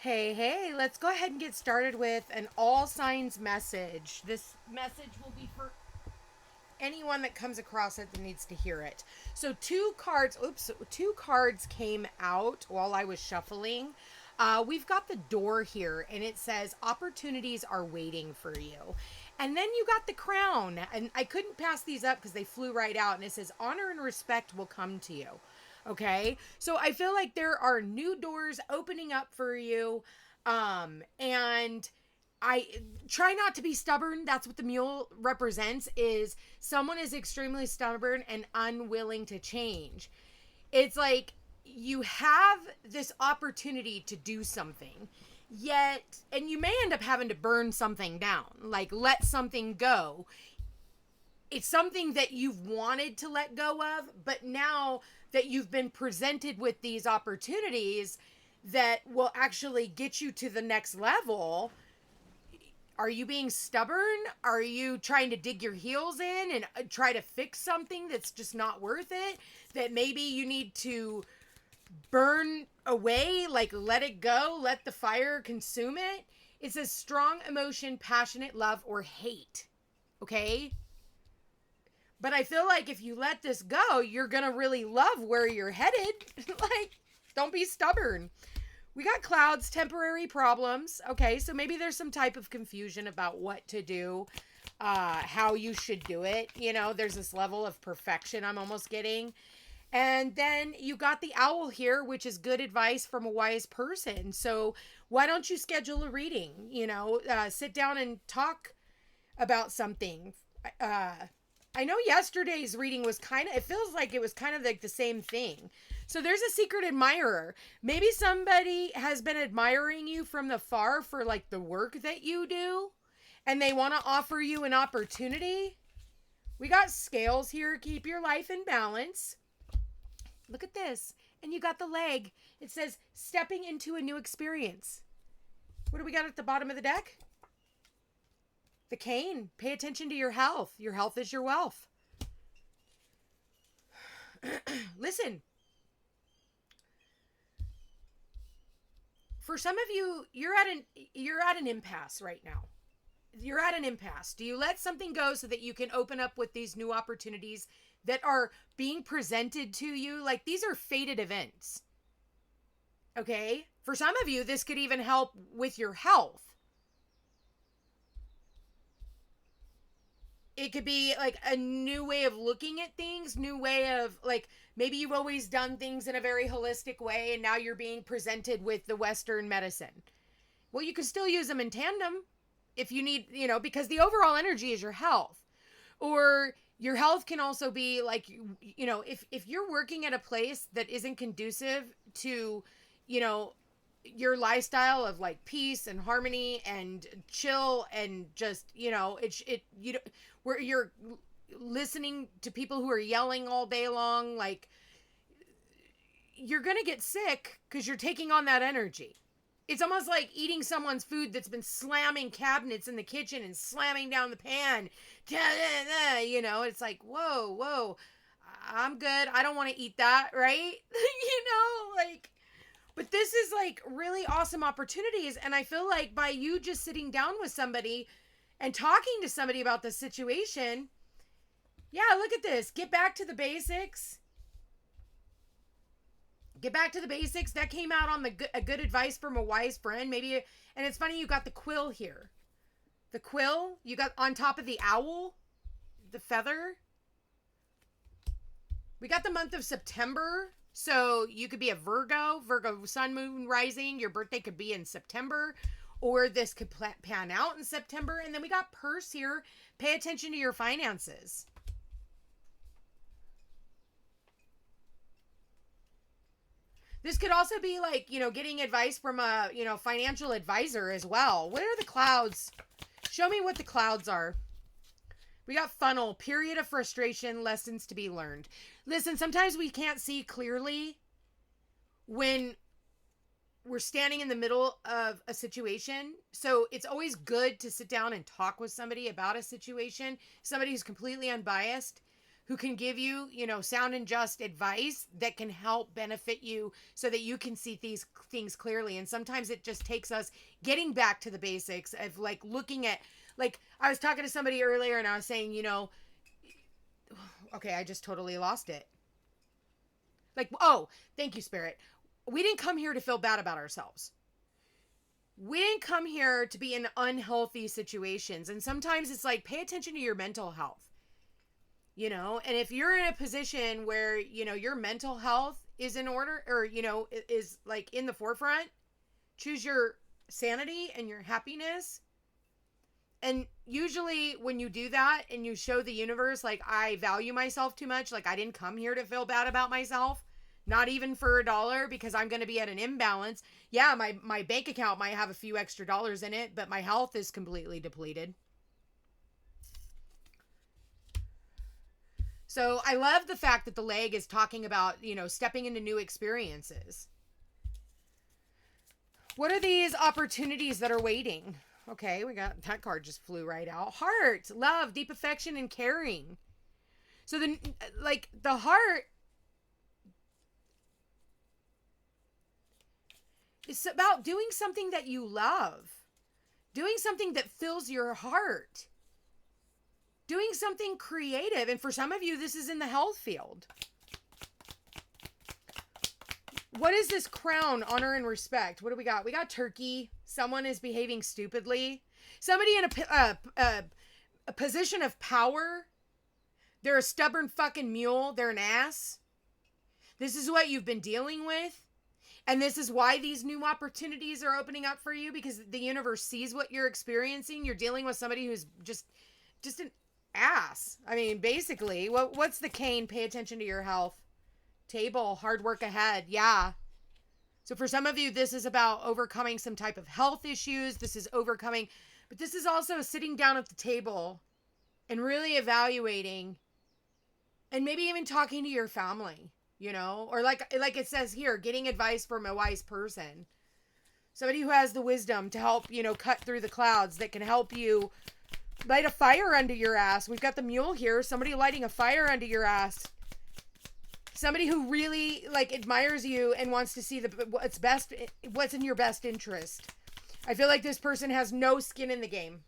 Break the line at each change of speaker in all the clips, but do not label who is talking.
Hey, let's go ahead and get started with an all signs message. This message will be for anyone that comes across it that needs to hear it. So two cards came out while I was shuffling. We've got the door here and it says opportunities are waiting for you. And then you got the crown, and I couldn't pass these up because they flew right out, and it says honor and respect will come to you. Okay. So I feel like there are new doors opening up for you. And I try not to be stubborn. That's what the mule represents, is someone is extremely stubborn and unwilling to change. It's like you have this opportunity to do something, yet, and you may end up having to burn something down, like let something go. It's something that you've wanted to let go of, but now that you've been presented with these opportunities that will actually get you to the next level, are you being stubborn? Are you trying to dig your heels in and try to fix something that's just not worth it? That maybe you need to burn away, like let it go, let the fire consume it? It says strong emotion, passionate love, or hate. Okay? But I feel like if you let this go, you're going to really love where you're headed. Like, don't be stubborn. We got clouds, temporary problems. Okay, so maybe there's some type of confusion about what to do, how you should do it. You know, there's this level of perfection I'm almost getting. And then you got the owl here, which is good advice from a wise person. So why don't you schedule a reading? You know, sit down and talk about something. I know yesterday's reading was it feels like it was kind of like the same thing. So there's a secret admirer. Maybe somebody has been admiring you from the far for like the work that you do, and they want to offer you an opportunity. We got scales here. Keep your life in balance. Look at this. And you got the leg. It says stepping into a new experience. What do we got at the bottom of the deck? The cane. Pay attention to your health. Your health is your wealth. Listen. For some of you, you're at an impasse right now. You're at an impasse. Do you let something go so that you can open up with these new opportunities that are being presented to you? Like, these are fated events. Okay? For some of you, this could even help with your health. It could be like a new way of looking at things, new way of, like, maybe you've always done things in a very holistic way and now you're being presented with the Western medicine. Well, you can still use them in tandem if you need, you know, because the overall energy is your health. Or your health can also be like, you know, if you're working at a place that isn't conducive to, you know, your lifestyle of like peace and harmony and chill and just, you know, where you're listening to people who are yelling all day long, like, you're going to get sick because you're taking on that energy. It's almost like eating someone's food that's been slamming cabinets in the kitchen and slamming down the pan. You know, it's like, whoa, I'm good. I don't want to eat that, right? You know, like, but this is like really awesome opportunities. And I feel like by you just sitting down with somebody and talking to somebody about the situation, yeah, look at this. Get back to the basics. Get back to the basics. That came out on a good advice from a wise friend. Maybe, and it's funny you got the quill here. The quill, you got on top of the owl, the feather. We got the month of September. So you could be a Virgo sun, moon, rising. Your birthday could be in September, or this could pan out in September. And then we got purse here. Pay attention to your finances. This could also be like, you know, getting advice from a, you know, financial advisor as well. What are the clouds? Show me what the clouds are. We got funnel, period of frustration, lessons to be learned. Listen, sometimes we can't see clearly when we're standing in the middle of a situation. So it's always good to sit down and talk with somebody about a situation, somebody who's completely unbiased, who can give you, sound and just advice that can help benefit you so that you can see these things clearly. And sometimes it just takes us getting back to the basics of like looking at, like I was talking to somebody earlier and I was saying, okay, I just totally lost it. Like, oh, thank you, Spirit. We didn't come here to feel bad about ourselves. We didn't come here to be in unhealthy situations. And sometimes it's like, pay attention to your mental health, and if you're in a position where, your mental health is in order or, is like in the forefront, choose your sanity and your happiness. And usually when you do that and you show the universe, like, I value myself too much, like I didn't come here to feel bad about myself, not even for $1, because I'm going to be at an imbalance. Yeah, my bank account might have a few extra dollars in it, but my health is completely depleted. So I love the fact that the leg is talking about, stepping into new experiences. What are these opportunities that are waiting? Okay, we got that card just flew right out. Heart, love, deep affection, and caring. So the heart, it's about doing something that you love, doing something that fills your heart, doing something creative. And for some of you, this is in the health field. What is this crown? Honor and respect. What do we got? We got turkey. Someone is behaving stupidly. Somebody in a position of power. They're a stubborn fucking mule. They're an ass. This is what you've been dealing with. And this is why these new opportunities are opening up for you, because the universe sees what you're experiencing. You're dealing with somebody who's just an ass. I mean, basically, what's the cane? Pay attention to your health. Table, hard work ahead. Yeah. So for some of you, this is about overcoming some type of health issues. This is overcoming, but this is also sitting down at the table and really evaluating and maybe even talking to your family, or like it says here, getting advice from a wise person. Somebody who has the wisdom to help, cut through the clouds, that can help you light a fire under your ass. We've got the mule here. Somebody lighting a fire under your ass. Somebody who really admires you and wants to see what's in your best interest. I feel like this person has no skin in the game.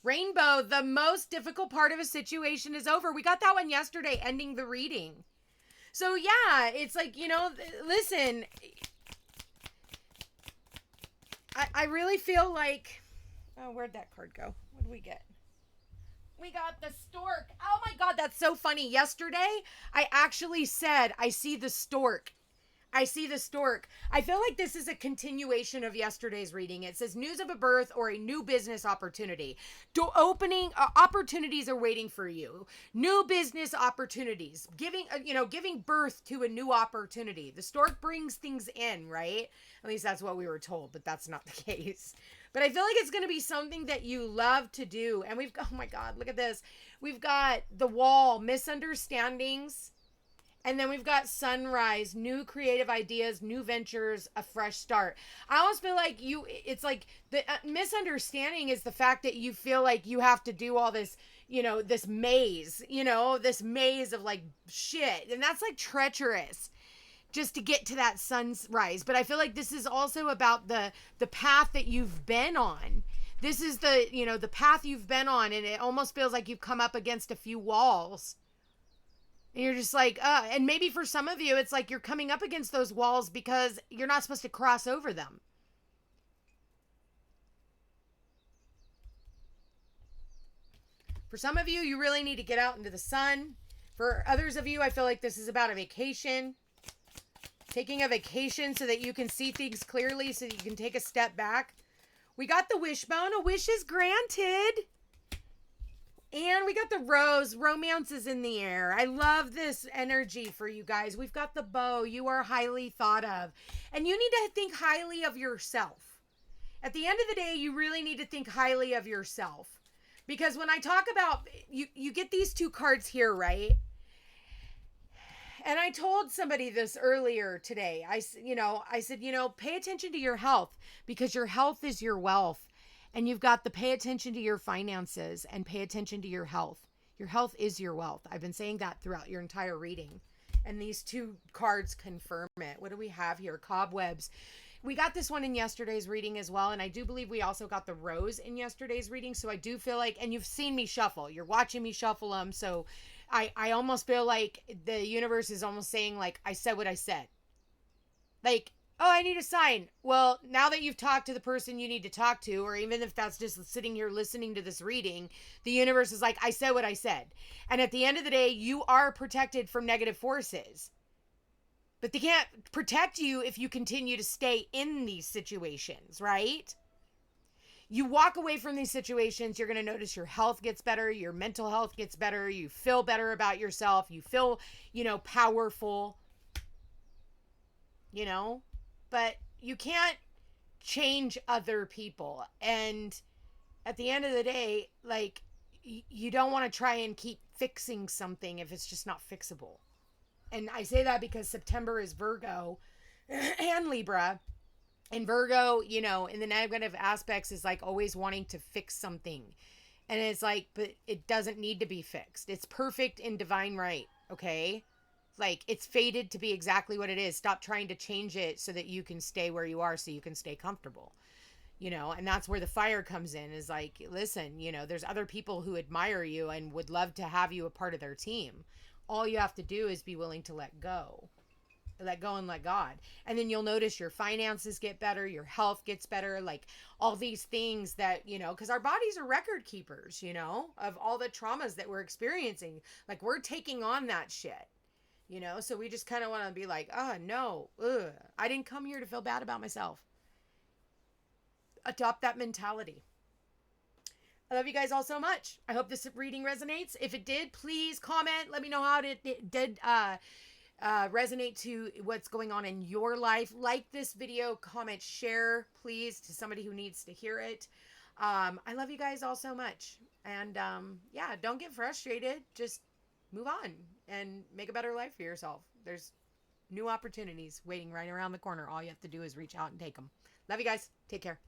Rainbow, the most difficult part of a situation is over. We got that one yesterday, ending the reading. So yeah, it's like, listen, I really feel like, oh, where'd that card go? What did we get? We got the stork. Oh my God, that's so funny. Yesterday, I actually said, I see the stork. I see the stork. I feel like this is a continuation of yesterday's reading. It says news of a birth or a new business opportunity. Opportunities are waiting for you. New business opportunities. Giving birth to a new opportunity. The stork brings things in, right? At least that's what we were told, but that's not the case. But I feel like it's going to be something that you love to do. And oh my God, look at this. We've got the wall, misunderstandings. And then we've got sunrise, new creative ideas, new ventures, a fresh start. I almost feel like it's like the misunderstanding is the fact that you feel like you have to do all this, this maze of like shit. And that's like treacherous just to get to that sunrise. But I feel like this is also about the path that you've been on. This is the path you've been on. And it almost feels like you've come up against a few walls. And you're just like, and maybe for some of you, it's like you're coming up against those walls because you're not supposed to cross over them. For some of you, you really need to get out into the sun. For others of you, I feel like this is about a vacation. Taking a vacation so that you can see things clearly, so that you can take a step back. We got the wishbone. A wish is granted. And we got the rose. Romance is in the air. I love this energy for you guys. We've got the bow. You are highly thought of. And you need to think highly of yourself. At the end of the day, you really need to think highly of yourself. Because when I talk about, you get these two cards here, right? And I told somebody this earlier today. I said, pay attention to your health, because your health is your wealth. And you've got the pay attention to your finances and pay attention to your health. Your health is your wealth. I've been saying that throughout your entire reading. And these two cards confirm it. What do we have here? Cobwebs. We got this one in yesterday's reading as well. And I do believe we also got the rose in yesterday's reading. So I do feel like, and you've seen me shuffle. You're watching me shuffle them. So I almost feel like the universe is almost saying, like, I said what I said. Like, oh, I need a sign. Well, now that you've talked to the person you need to talk to, or even if that's just sitting here listening to this reading, the universe is like, I said what I said. And at the end of the day, you are protected from negative forces. But they can't protect you if you continue to stay in these situations, right? You walk away from these situations, you're going to notice your health gets better, your mental health gets better, you feel better about yourself, you feel, powerful, but you can't change other people. And at the end of the day, like, you don't want to try and keep fixing something if it's just not fixable. And I say that because September is Virgo and Libra. And Virgo, in the negative aspects is like always wanting to fix something. And it's like, but it doesn't need to be fixed. It's perfect in divine right, okay? Like, it's fated to be exactly what it is. Stop trying to change it so that you can stay where you are, so you can stay comfortable. And that's where the fire comes in, is like, listen, there's other people who admire you and would love to have you a part of their team. All you have to do is be willing to let go and let God. And then you'll notice your finances get better, your health gets better, like all these things that, because our bodies are record keepers, of all the traumas that we're experiencing. Like, we're taking on that shit, so we just kind of want to be like, oh, no, I didn't come here to feel bad about myself. Adopt that mentality. I love you guys all so much. I hope this reading resonates. If it did, please comment. Let me know how it did resonate to what's going on in your life. Like this video, comment, share, please, to somebody who needs to hear it. I love you guys all so much. And yeah, don't get frustrated. Just move on and make a better life for yourself. There's new opportunities waiting right around the corner. All you have to do is reach out and take them. Love you guys. Take care.